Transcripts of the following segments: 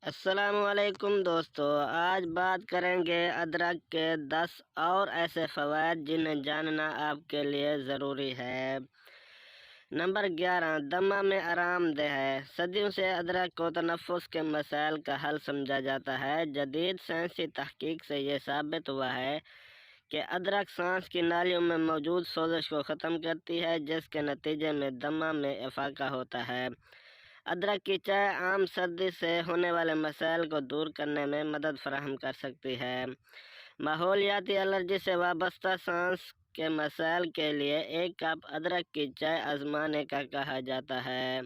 السلام علیکم دوستو، آج بات کریں گے ادرک کے 10 اور ایسے فوائد جنہیں جاننا آپ کے لیے ضروری ہے۔ نمبر 11، دمہ میں آرام دہ ہے۔ صدیوں سے ادرک کو تنفس کے مسائل کا حل سمجھا جاتا ہے۔ جدید سائنسی تحقیق سے یہ ثابت ہوا ہے کہ ادرک سانس کی نالیوں میں موجود سوزش کو ختم کرتی ہے، جس کے نتیجے میں دمہ میں افاقہ ہوتا ہے۔ ادرک کی چائے عام سردی سے ہونے والے مسائل کو دور کرنے میں مدد فراہم کر سکتی ہے۔ ماحولیاتی الرجی سے وابستہ سانس کے مسائل کے لیے 1 کپ ادرک کی چائے آزمانے کا کہا جاتا ہے۔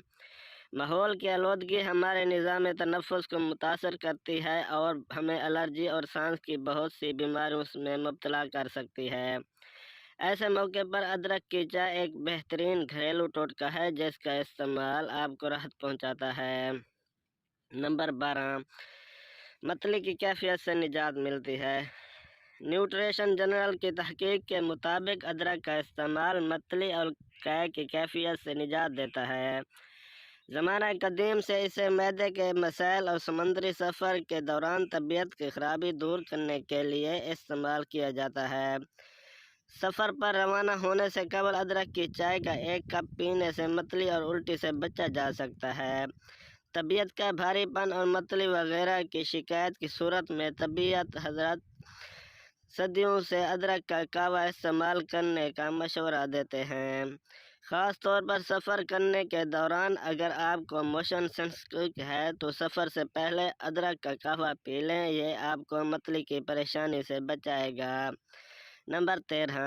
ماحول کی آلودگی ہمارے نظام تنفس کو متاثر کرتی ہے اور ہمیں الرجی اور سانس کی بہت سی بیماریوں میں مبتلا کر سکتی ہے۔ ایسے موقع پر ادرک کی چائے ایک بہترین گھریلو ٹوٹکا ہے جس کا استعمال آپ کو راحت پہنچاتا ہے۔ نمبر 12، متلی کی کیفیت سے نجات ملتی ہے۔ نیوٹریشن جنرل کی تحقیق کے مطابق ادرک کا استعمال متلی اور قے کی کیفیت سے نجات دیتا ہے۔ زمانہ قدیم سے اسے معدے کے مسائل اور سمندری سفر کے دوران طبیعت کی خرابی دور کرنے کے لیے استعمال کیا جاتا ہے۔ سفر پر روانہ ہونے سے قبل ادرک کی چائے کا 1 کپ پینے سے متلی اور الٹی سے بچا جا سکتا ہے۔ طبیعت کا بھاری پن اور متلی وغیرہ کی شکایت کی صورت میں طبیعت حضرات صدیوں سے ادرک کا قہوہ استعمال کرنے کا مشورہ دیتے ہیں۔ خاص طور پر سفر کرنے کے دوران اگر آپ کو موشن سینسٹیو ہے تو سفر سے پہلے ادرک کا قہوہ پی لیں، یہ آپ کو متلی کی پریشانی سے بچائے گا۔ نمبر 13،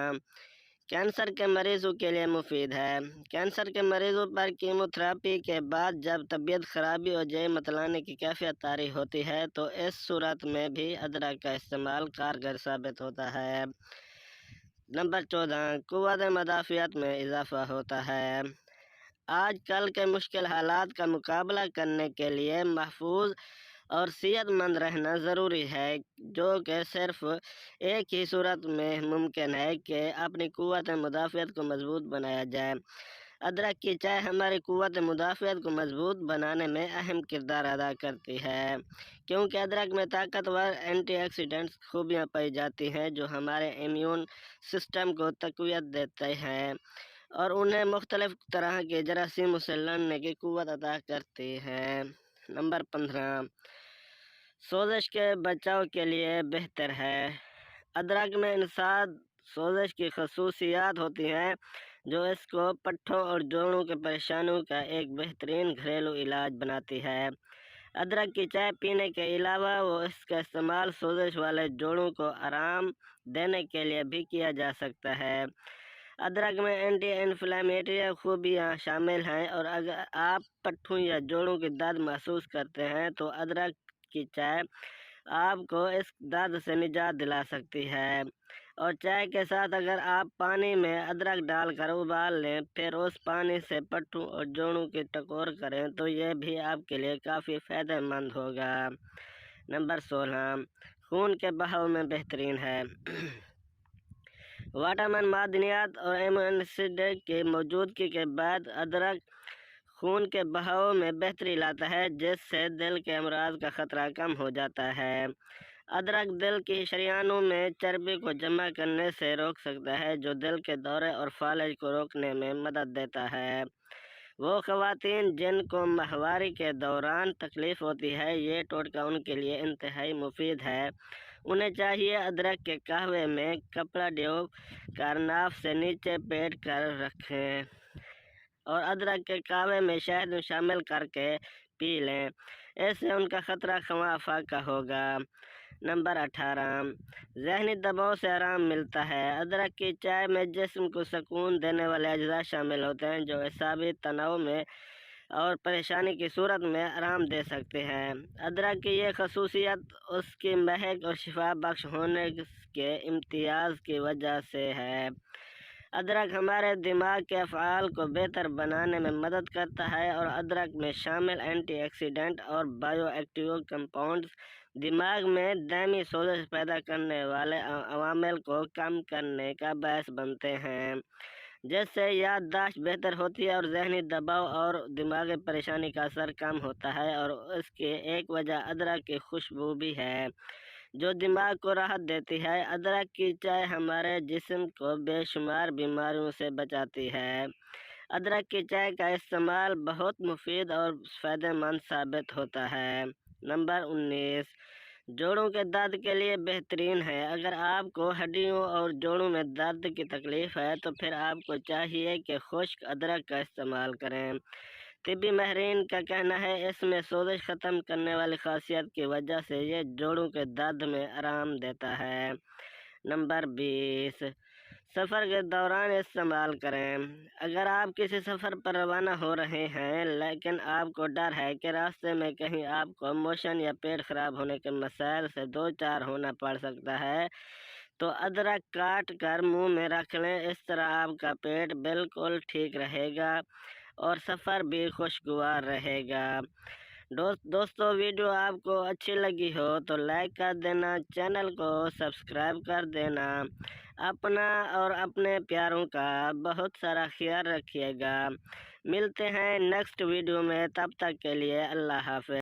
کینسر کے مریضوں کے لیے مفید ہے۔ کینسر کے مریضوں پر کیمو تھراپی کے بعد جب طبیعت خرابی اور جئی متلانے کی کیفیت طاری ہوتی ہے تو اس صورت میں بھی ادرک کا استعمال کارگر ثابت ہوتا ہے۔ نمبر 14، قوت مدافعت میں اضافہ ہوتا ہے۔ آج کل کے مشکل حالات کا مقابلہ کرنے کے لیے محفوظ اور صحت مند رہنا ضروری ہے، جو کہ صرف ایک ہی صورت میں ممکن ہے کہ اپنی قوت مدافعت کو مضبوط بنایا جائے۔ ادرک کی چائے ہماری قوت مدافعت کو مضبوط بنانے میں اہم کردار ادا کرتی ہے، کیونکہ ادرک میں طاقتور اینٹی آکسیڈنٹس خوبیاں پائی جاتی ہیں جو ہمارے امیون سسٹم کو تقویت دیتے ہیں اور انہیں مختلف طرح کے جراثیموں سے لڑنے کی قوت عطا کرتی ہیں۔ نمبر 15، سوزش کے بچاؤ کے لیے بہتر ہے۔ ادرک میں انسداد سوزش کی خصوصیات ہوتی ہیں جو اس کو پٹھوں اور جوڑوں کی پریشانیوں کا ایک بہترین گھریلو علاج بناتی ہے۔ ادرک کی چائے پینے کے علاوہ اس کا استعمال سوزش والے جوڑوں کو آرام دینے کے لیے بھی کیا جا سکتا ہے۔ ادرک میں اینٹی انفلیمیٹری خوبیاں شامل ہیں اور اگر آپ پٹھوں یا جوڑوں کی درد محسوس کرتے ہیں تو ادرک کی چائے آپ کو اس درد سے نجات دلا سکتی ہے۔ اور چائے کے ساتھ اگر آپ پانی میں ادرک ڈال کر ابال لیں پھر اس پانی سے پٹھوں اور جوڑوں کی ٹکور کریں تو یہ بھی آپ کے لیے کافی فائدہ مند ہوگا۔ نمبر 16، خون کے بہاؤ میں بہترین ہے۔ وٹامن، معدنیات اور ایمینو ایسڈ کی موجودگی کے بعد ادرک خون کے بہاؤ میں بہتری لاتا ہے، جس سے دل کے امراض کا خطرہ کم ہو جاتا ہے۔ ادرک دل کی شریانوں میں چربی کو جمع کرنے سے روک سکتا ہے، جو دل کے دورے اور فالج کو روکنے میں مدد دیتا ہے۔ وہ خواتین جن کو ماہواری کے دوران تکلیف ہوتی ہے، یہ ٹوٹکا ان کے لیے انتہائی مفید ہے۔ انہیں چاہیے ادرک کے قہوے میں کپڑا ڈیو کر ناف سے نیچے پیٹ کر رکھیں اور ادرک کے قہوے میں شہد شامل کر کے پی لیں، اس سے ان کا خطرہ خواہ افاقہ ہوگا۔ نمبر 18، ذہنی دباؤ سے آرام ملتا ہے۔ ادرک کی چائے میں جسم کو سکون دینے والے اجزاء شامل ہوتے ہیں جو اعصابی تناؤ میں اور پریشانی کی صورت میں آرام دے سکتے ہیں۔ ادرک کی یہ خصوصیت اس کی مہک اور شفا بخش ہونے کے امتیاز کی وجہ سے ہے۔ ادرک ہمارے دماغ کے افعال کو بہتر بنانے میں مدد کرتا ہے اور ادرک میں شامل اینٹی آکسیڈنٹ اور بائیو ایکٹیو کمپاؤنڈز دماغ میں دائمی سوزش پیدا کرنے والے عوامل کو کم کرنے کا باعث بنتے ہیں۔ جیسے یادداشت بہتر ہوتی ہے اور ذہنی دباؤ اور دماغی پریشانی کا اثر کم ہوتا ہے، اور اس کی ایک وجہ ادرک کی خوشبو بھی ہے جو دماغ کو راحت دیتی ہے۔ ادرک کی چائے ہمارے جسم کو بے شمار بیماریوں سے بچاتی ہے۔ ادرک کی چائے کا استعمال بہت مفید اور فائدہ مند ثابت ہوتا ہے۔ نمبر 19، جوڑوں کے درد کے لیے بہترین ہے۔ اگر آپ کو ہڈیوں اور جوڑوں میں درد کی تکلیف ہے تو پھر آپ کو چاہیے کہ خشک ادرک کا استعمال کریں۔ طبی ماہرین کا کہنا ہے اس میں سوزش ختم کرنے والی خاصیت کی وجہ سے یہ جوڑوں کے درد میں آرام دیتا ہے۔ نمبر 20، سفر کے دوران استعمال کریں۔ اگر آپ کسی سفر پر روانہ ہو رہے ہیں لیکن آپ کو ڈر ہے کہ راستے میں کہیں آپ کو موشن یا پیٹ خراب ہونے کے مسائل سے دوچار ہونا پڑ سکتا ہے تو ادرک کاٹ کر منہ میں رکھ لیں۔ اس طرح آپ کا پیٹ بالکل ٹھیک رہے گا اور سفر بھی خوشگوار رہے گا۔ دوستو ویڈیو آپ کو اچھی لگی ہو تو لائک کر دینا، چینل کو سبسکرائب کر دینا۔ اپنا اور اپنے پیاروں کا بہت سارا خیال رکھیے گا۔ ملتے ہیں نیکسٹ ویڈیو میں، تب تک کے لیے اللہ حافظ۔